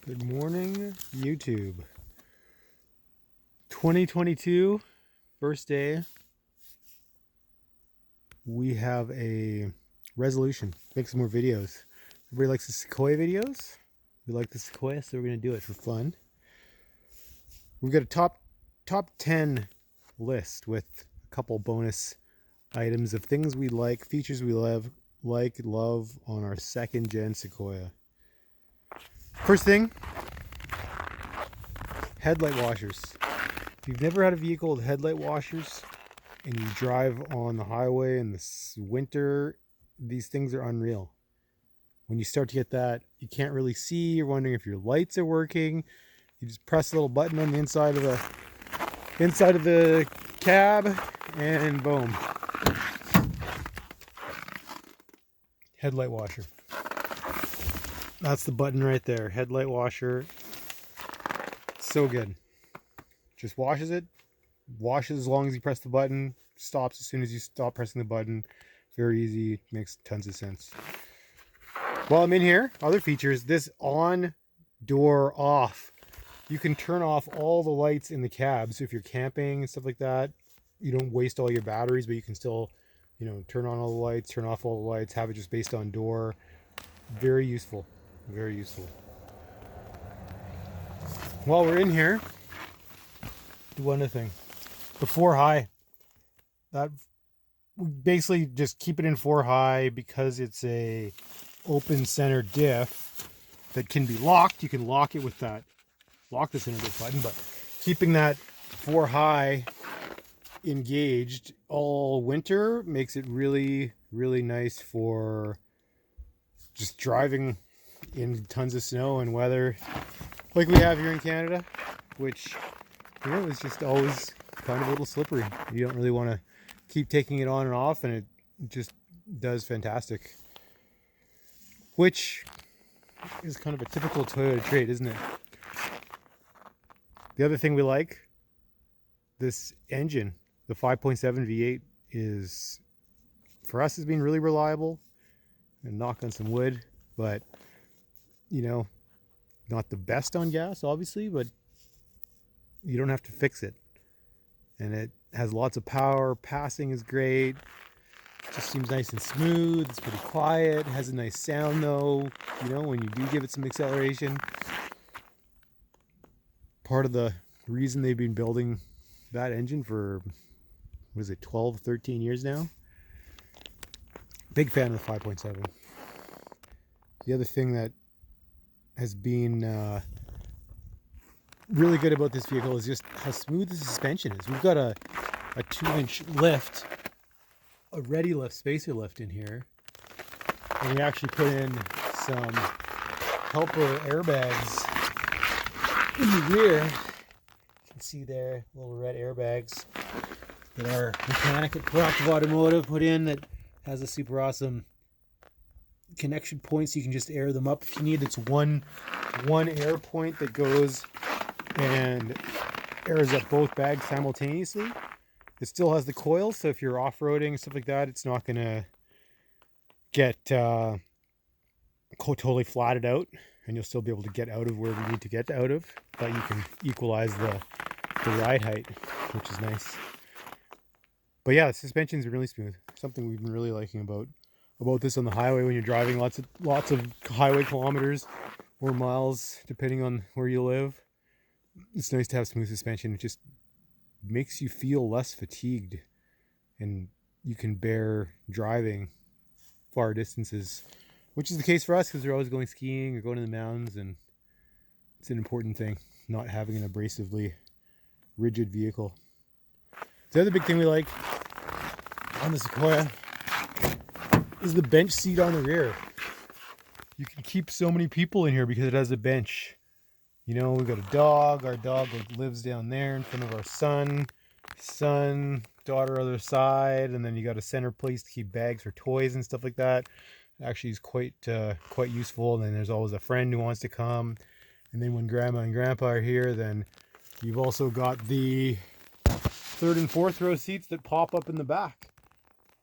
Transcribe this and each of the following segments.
Good morning, YouTube. 2022, first day. We have a resolution. Make some more videos. Everybody likes the Sequoia videos. We like the Sequoia, so we're going to do it for fun. We've got a top 10 list with a couple bonus items of things we like, features we love on our second gen Sequoia. First thing, headlight washers. If you've never had a vehicle with headlight washers and you drive on the highway in this winter, these things are unreal. When you start to get that, you can't really see, you're wondering if your lights are working. You just press a little button on the inside of the cab and boom. Headlight washer. That's the button right there. Headlight washer. So good. Just washes as long as you press the button, stops as soon as you stop pressing the button. Very easy, makes tons of sense. While I'm in here, other features, this on door off. You can turn off all the lights in the cab. So if you're camping and stuff like that, you don't waste all your batteries, but you can still, turn on all the lights, turn off all the lights, have it just based on door. Very useful, very useful. While we're in here, do one other thing. The 4 high. That we basically just keep it in 4 high because it's a open center diff that can be locked. You can lock it with that lock the center diff button, but keeping that 4 high engaged all winter makes it really, really nice for just driving in tons of snow and weather like we have here in Canada, which is just always kind of a little slippery. You don't really want to keep taking it on and off, and it just does fantastic. Which is kind of a typical Toyota trait, isn't it? The other thing we like, this engine, the 5.7 V8 is, for us, has been really reliable. And knock on some wood, but not the best on gas, obviously, but you don't have to fix it. And it has lots of power. Passing is great. It just seems nice and smooth. It's pretty quiet. It has a nice sound though, when you do give it some acceleration. Part of the reason they've been building that engine for, 12, 13 years now. Big fan of the 5.7. The other thing that has been really good about this vehicle is just how smooth the suspension is. We've got a 2-inch lift, a ready lift spacer lift in here, and we actually put in some helper airbags in the rear. You can see there little red airbags that our mechanic at Proactive Automotive put in, that has a super awesome connection point, so you can just air them up if you need. It's one air point that goes and airs up both bags simultaneously. It still has the coil, so if you're off-roading and stuff like that, it's not gonna get totally flatted out, and you'll still be able to get out of where we need to get out of, but you can equalize the ride height, which is nice. But yeah, the suspension's really smooth. Something we've been really liking about this on the highway when you're driving lots of highway kilometers or miles, depending on where you live. It's nice to have smooth suspension. It just makes you feel less fatigued, and you can bear driving far distances, which is the case for us because we're always going skiing or going to the mountains, and it's an important thing, not having an abrasively rigid vehicle. The other big thing we like on the Sequoia is the bench seat on the rear. You can keep so many people in here because it has a bench. We've got a dog. Our dog lives down there in front of our son, daughter other side, and then you got a center place to keep bags for toys and stuff like that. Actually, is quite useful. And then there's always a friend who wants to come. And then when grandma and grandpa are here, then you've also got the 3rd and 4th row seats that pop up in the back.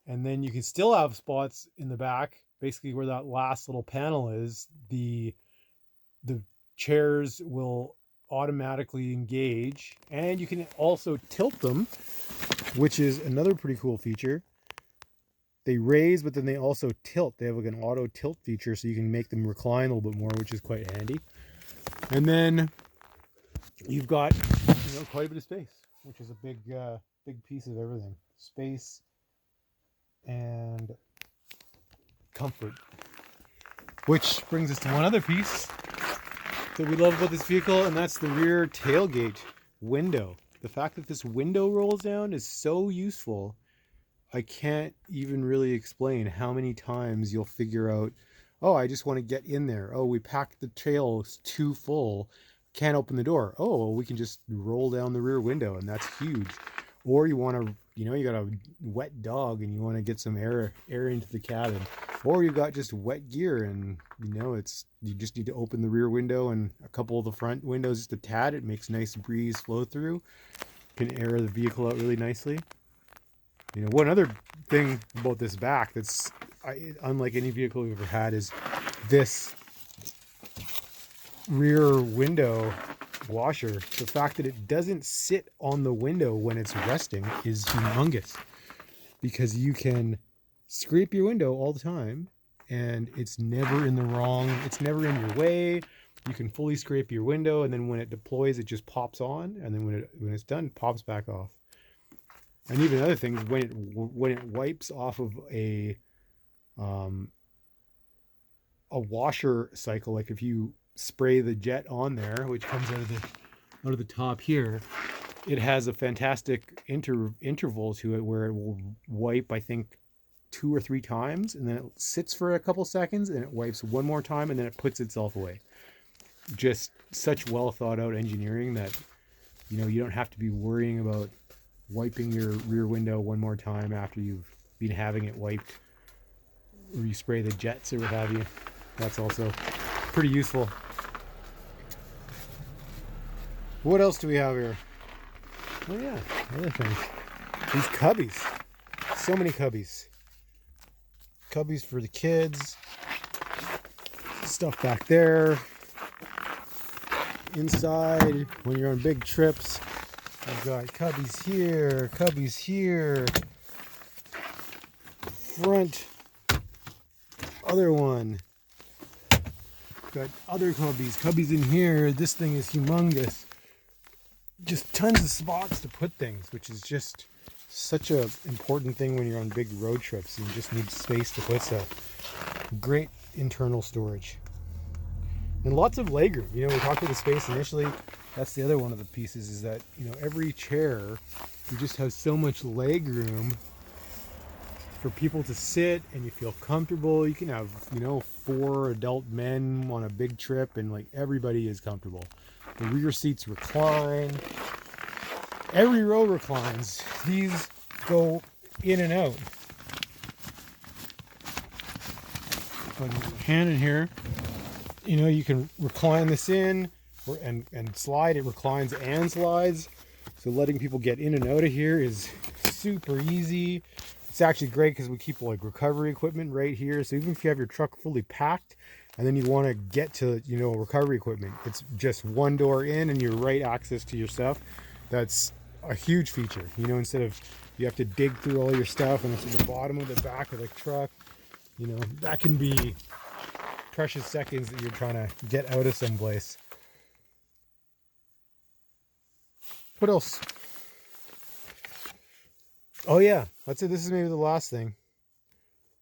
And then you can still have spots in the back, basically where that last little panel is. The chairs will automatically engage, and you can also tilt them, which is another pretty cool feature. They raise, but then they also tilt. They have like an auto tilt feature, so you can make them recline a little bit more, which is quite handy. And then you've got, quite a bit of space, which is a big piece of everything. Space and comfort. Which brings us to one other piece that we love about this vehicle, and that's the rear tailgate window. The fact that this window rolls down is so useful. I can't even really explain how many times you'll figure out, oh, I just want to get in there. Oh, we packed the trails too full. Can't open the door. Oh, well, we can just roll down the rear window, and that's huge. Or you want to, you got a wet dog and you want to get some air into the cabin. Or you've got just wet gear and, you just need to open the rear window and a couple of the front windows just a tad. It makes nice breeze flow through. Can air the vehicle out really nicely. One other thing about this back that's unlike any vehicle we've ever had is this rear window washer. The fact that it doesn't sit on the window when it's resting is humongous, because you can scrape your window all the time and it's never in your way. You can fully scrape your window, and then when it deploys, it just pops on, and then when it's done, it pops back off. And even other things, when it wipes off of a washer cycle, like if you spray the jet on there, which comes out of the top here, it has a fantastic interval to it where it will wipe, I think, 2 or 3 times, and then it sits for a couple seconds, and it wipes one more time, and then it puts itself away. Just such well thought out engineering that you don't have to be worrying about wiping your rear window one more time after you've been having it wiped, or you spray the jets or what have you. That's also pretty useful. What else do we have here? Oh yeah, other things. These Cubbies. So many Cubbies. Cubbies for the kids. Stuff back there. Inside, when you're on big trips, I've got Cubbies here, Cubbies here. Front, other one. Got other Cubbies in here. This thing is humongous. Just tons of spots to put things, which is just such a important thing when you're on big road trips. You just need space to put stuff. Great internal storage. And lots of legroom. We talked about the space initially. That's the other one of the pieces, is that, every chair, you just have so much legroom for people to sit, and you feel comfortable. You can have, 4 adult men on a big trip, and like everybody is comfortable. The rear seats recline. Every row reclines. These go in and out. Put your hand in here. You can recline this in and slide. It reclines and slides. So letting people get in and out of here is super easy. It's actually great because we keep like recovery equipment right here. So even if you have your truck fully packed and then you want to get to, recovery equipment, it's just one door in and you're right access to your stuff. That's a huge feature. Instead of you have to dig through all your stuff and it's at the bottom of the back of the truck, that can be precious seconds that you're trying to get out of someplace. What else? Oh yeah, that's it. This is maybe the last thing.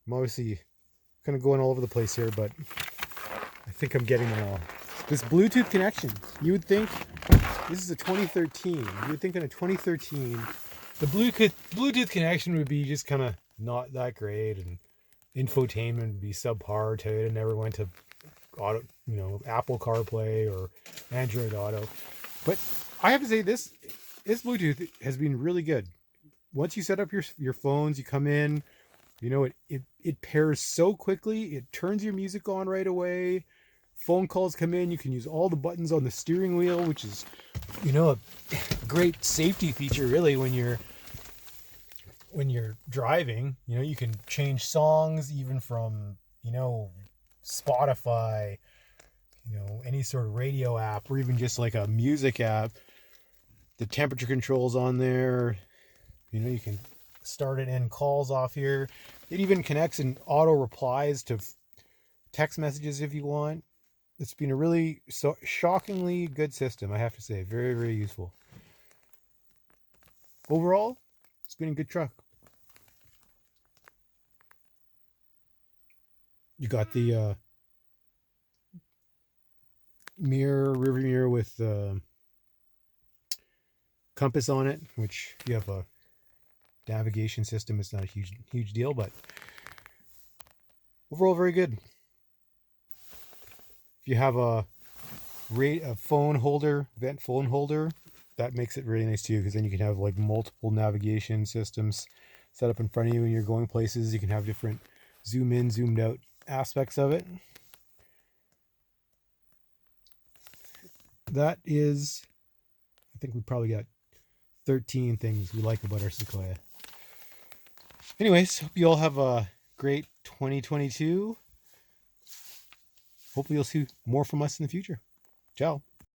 I'm obviously kind of going all over the place here, but I think I'm getting them all. This Bluetooth connection. You would think this is a 2013. You would think in a 2013, the Bluetooth connection would be just kind of not that great, and infotainment would be subpar to it. It never went to auto, Apple CarPlay or Android Auto. But I have to say this Bluetooth has been really good. Once you set up your phones, you come in, it pairs so quickly. It turns your music on right away. Phone calls come in. You can use all the buttons on the steering wheel, which is, a great safety feature really when you're driving. You can change songs even from, Spotify, you know, any sort of radio app or even just like a music app. The temperature controls on there. You know, you can start and end calls off here. It even connects and auto replies to text messages if you want. It's been a really shockingly good system, I have to say. Very, very useful. Overall, it's been a good truck. You got the rear mirror with compass on it, which you have a navigation system. It's not a huge deal, but overall very good. If you have a phone holder, vent phone holder, that makes it really nice too, because then you can have like multiple navigation systems set up in front of you when you're going places. You can have different zoom in, zoomed out aspects of it. That is, I think we probably got 13 things we like about our Sequoia. Anyways, hope you all have a great 2022. Hopefully you'll see more from us in the future. Ciao.